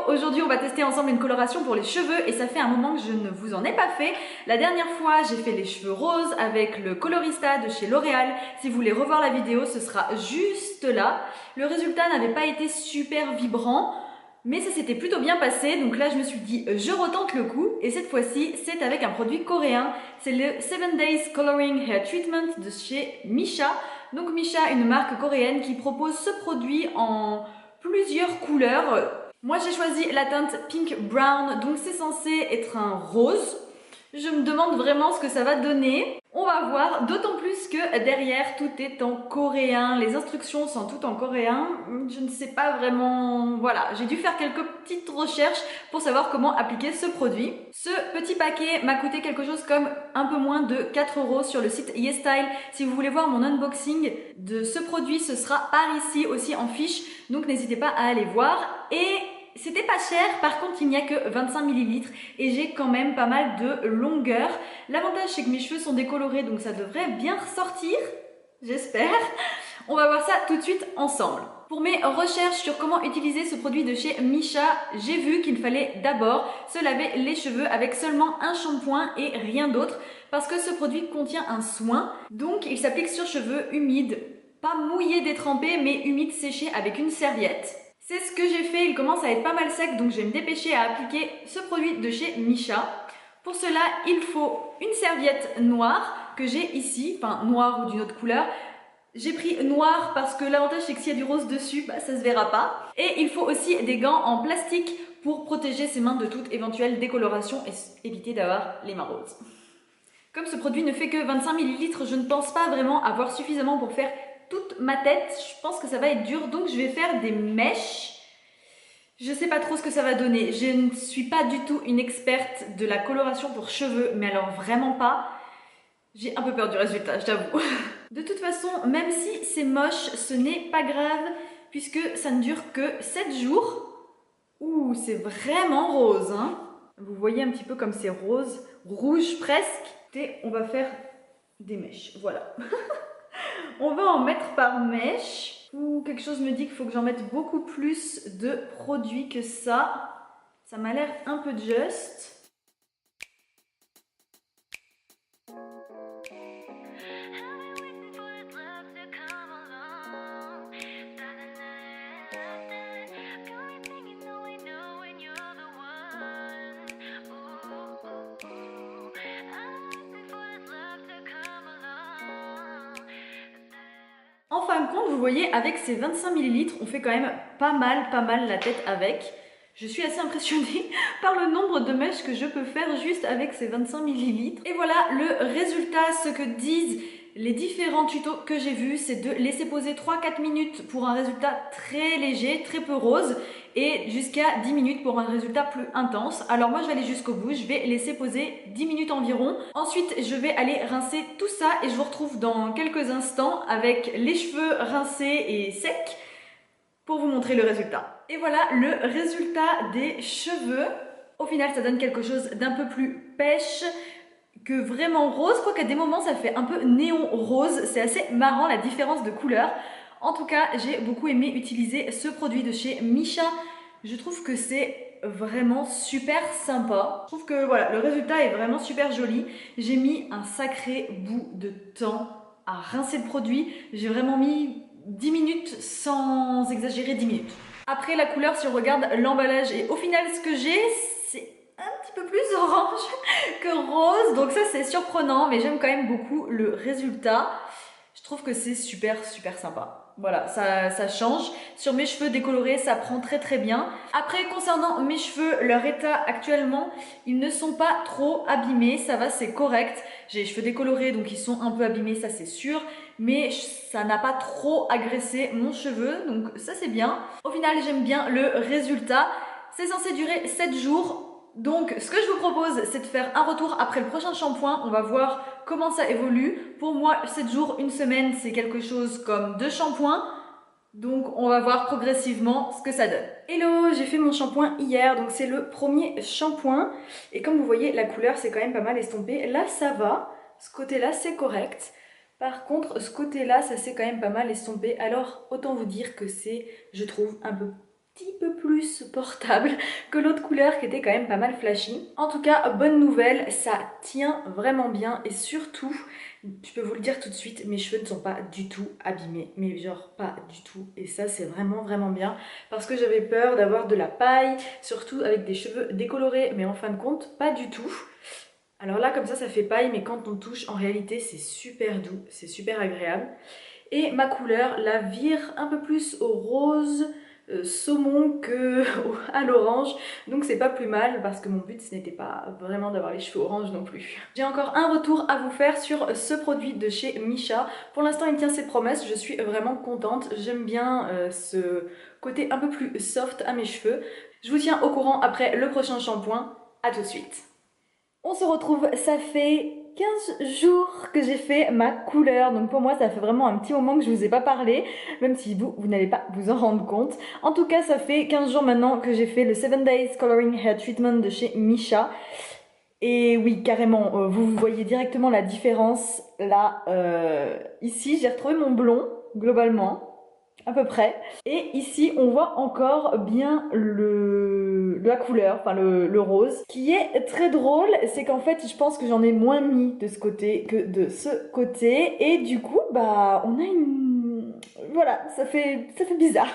Aujourd'hui on va tester ensemble une coloration pour les cheveux et ça fait un moment que je ne vous en ai pas fait. La dernière fois j'ai fait les cheveux roses avec le Colorista de chez L'Oréal. Si vous voulez revoir la vidéo, ce sera juste là. Le résultat n'avait pas été super vibrant, mais ça s'était plutôt bien passé. Donc là je me suis dit je retente le coup et cette fois-ci c'est avec un produit coréen. C'est le 7 Days Coloring Hair Treatment de chez Missha. Donc Missha, une marque coréenne qui propose ce produit en plusieurs couleurs. Moi j'ai choisi la teinte Pink Brown, donc c'est censé être un rose. Je me demande vraiment ce que ça va donner. On va voir, d'autant plus que derrière tout est en coréen, les instructions sont toutes en coréen. Je ne sais pas vraiment, voilà, j'ai dû faire quelques petites recherches pour savoir comment appliquer ce produit. Ce petit paquet m'a coûté quelque chose comme un peu moins de 4 € sur le site YesStyle. Si vous voulez voir mon unboxing de ce produit, ce sera par ici aussi en fiche, donc n'hésitez pas à aller voir. Et c'était pas cher, par contre il n'y a que 25 ml et j'ai quand même pas mal de longueur. L'avantage c'est que mes cheveux sont décolorés donc ça devrait bien ressortir, j'espère. On va voir ça tout de suite ensemble. Pour mes recherches sur comment utiliser ce produit de chez Missha, j'ai vu qu'il fallait d'abord se laver les cheveux avec seulement un shampoing et rien d'autre parce que ce produit contient un soin, donc il s'applique sur cheveux humides, pas mouillés détrempés mais humides séchés avec une serviette. C'est ce que j'ai fait, il commence à être pas mal sec donc je vais me dépêcher à appliquer ce produit de chez Missha. Pour cela, il faut une serviette noire que j'ai ici, enfin noire ou d'une autre couleur. J'ai pris noir parce que l'avantage c'est que s'il y a du rose dessus, bah, ça se verra pas. Et il faut aussi des gants en plastique pour protéger ses mains de toute éventuelle décoloration et éviter d'avoir les mains roses. Comme ce produit ne fait que 25 ml, je ne pense pas vraiment avoir suffisamment pour faire toute ma tête. Je pense que ça va être dur, donc je vais faire des mèches. Je sais pas trop ce que ça va donner. Je ne suis pas du tout une experte de la coloration pour cheveux, mais alors vraiment pas. J'ai un peu peur du résultat, je t'avoue. De toute façon, même si c'est moche, ce n'est pas grave, puisque ça ne dure que 7 jours. Ouh, c'est vraiment rose, hein. Vous voyez un petit peu comme c'est rose, rouge presque. Et on va faire des mèches, voilà. On va en mettre par mèche. Ou quelque chose me dit qu'il faut que j'en mette beaucoup plus de produits que ça. Ça m'a l'air un peu juste. En fin de compte, vous voyez, avec ces 25 ml, on fait quand même pas mal la tête avec. Je suis assez impressionnée par le nombre de mèches que je peux faire juste avec ces 25 ml. Et voilà le résultat, ce que disent les différents tutos que j'ai vus, c'est de laisser poser 3-4 minutes pour un résultat très léger, très peu rose, et jusqu'à 10 minutes pour un résultat plus intense. Alors moi je vais aller jusqu'au bout, je vais laisser poser 10 minutes environ. Ensuite je vais aller rincer tout ça et je vous retrouve dans quelques instants avec les cheveux rincés et secs pour vous montrer le résultat. Et voilà le résultat des cheveux. Au final ça donne quelque chose d'un peu plus pêche que vraiment rose, quoiqu'à des moments ça fait un peu néon rose, c'est assez marrant la différence de couleur. En tout cas, j'ai beaucoup aimé utiliser ce produit de chez Missha. Je trouve que c'est vraiment super sympa. Je trouve que voilà, le résultat est vraiment super joli. J'ai mis un sacré bout de temps à rincer le produit. J'ai vraiment mis 10 minutes sans exagérer, 10 minutes. Après la couleur, si on regarde l'emballage et au final ce que j'ai, c'est un petit peu plus orange que rose, donc ça c'est surprenant, mais j'aime quand même beaucoup le résultat. Je trouve que c'est super sympa. Voilà, ça change. Sur mes cheveux décolorés, ça prend très bien. Après, concernant mes cheveux, leur état actuellement, ils ne sont pas trop abîmés, ça va, c'est correct. J'ai les cheveux décolorés, donc ils sont un peu abîmés, ça c'est sûr. Mais ça n'a pas trop agressé mon cheveu, donc ça c'est bien. Au final, j'aime bien le résultat. C'est censé durer 7 jours. Donc ce que je vous propose, c'est de faire un retour après le prochain shampoing. On va voir comment ça évolue. Pour moi, 7 jours, une semaine, c'est quelque chose comme 2 shampoings. Donc on va voir progressivement ce que ça donne. Hello, j'ai fait mon shampoing hier, donc c'est le premier shampoing. Et comme vous voyez, la couleur c'est quand même pas mal estompé. Là ça va, ce côté-là c'est correct. Par contre, ce côté-là, ça s'est quand même pas mal estompé. Alors autant vous dire que c'est, je trouve, un peu petit peu plus portable que l'autre couleur qui était quand même pas mal flashy. En tout cas, bonne nouvelle, ça tient vraiment bien et surtout, je peux vous le dire tout de suite, mes cheveux ne sont pas du tout abîmés, mais genre pas du tout. Et ça c'est vraiment bien parce que j'avais peur d'avoir de la paille, surtout avec des cheveux décolorés, mais en fin de compte, pas du tout. Alors là comme ça fait paille, mais quand on touche, en réalité c'est super doux, c'est super agréable. Et ma couleur la vire un peu plus au rose saumon que à l'orange, donc c'est pas plus mal parce que mon but ce n'était pas vraiment d'avoir les cheveux orange non plus. J'ai encore un retour à vous faire sur ce produit de chez Missha. Pour l'instant il tient ses promesses, je suis vraiment contente, j'aime bien ce côté un peu plus soft à mes cheveux. Je vous tiens au courant après le prochain shampoing, à tout de suite. On se retrouve, ça fait 15 jours que j'ai fait ma couleur, donc pour moi ça fait vraiment un petit moment que je vous ai pas parlé, même si vous n'allez pas vous en rendre compte. En tout cas ça fait 15 jours maintenant que j'ai fait le 7 Days Coloring Hair Treatment de chez Missha. Et oui, carrément, vous voyez directement la différence là, ici j'ai retrouvé mon blond, globalement. À peu près. Et ici, on voit encore bien la couleur, enfin le rose. Ce qui est très drôle, c'est qu'en fait, je pense que j'en ai moins mis de ce côté que de ce côté. Et du coup, bah, on a une... Voilà, ça fait bizarre.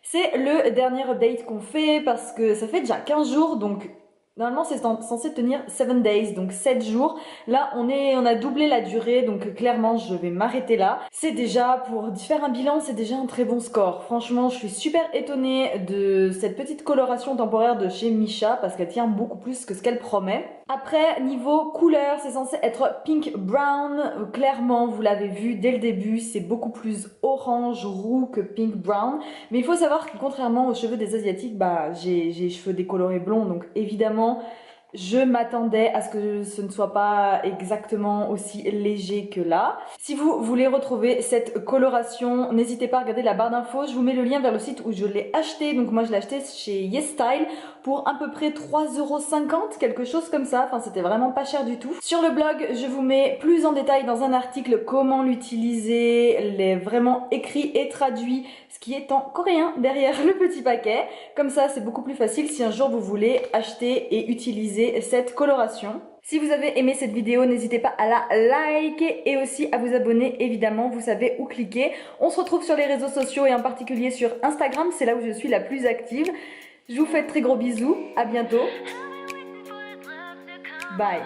C'est le dernier update qu'on fait parce que ça fait déjà 15 jours, donc... Normalement, c'est censé tenir 7 days, donc 7 jours. Là, on a doublé la durée, donc clairement, je vais m'arrêter là. C'est déjà, pour faire un bilan, c'est déjà un très bon score. Franchement, je suis super étonnée de cette petite coloration temporaire de chez Missha, parce qu'elle tient beaucoup plus que ce qu'elle promet. Après, niveau couleur, c'est censé être pink brown. Clairement, vous l'avez vu dès le début, c'est beaucoup plus orange roux que pink brown. Mais il faut savoir que contrairement aux cheveux des Asiatiques, bah, j'ai les cheveux décolorés blonds, donc évidemment, je m'attendais à ce que ce ne soit pas exactement aussi léger que là. Si vous voulez retrouver cette coloration, n'hésitez pas à regarder la barre d'infos. Je vous mets le lien vers le site où je l'ai acheté. Donc moi je l'ai acheté chez YesStyle pour à peu près 3,50 €, quelque chose comme ça. Enfin c'était vraiment pas cher du tout. Sur le blog, je vous mets plus en détail dans un article comment l'utiliser, les vraiment écrit et traduit, ce qui est en coréen derrière le petit paquet. Comme ça c'est beaucoup plus facile si un jour vous voulez acheter et utiliser cette coloration. Si vous avez aimé cette vidéo, n'hésitez pas à la liker et aussi à vous abonner, évidemment, vous savez où cliquer. On se retrouve sur les réseaux sociaux et en particulier sur Instagram, c'est là où je suis la plus active. Je vous fais de très gros bisous, à bientôt. Bye.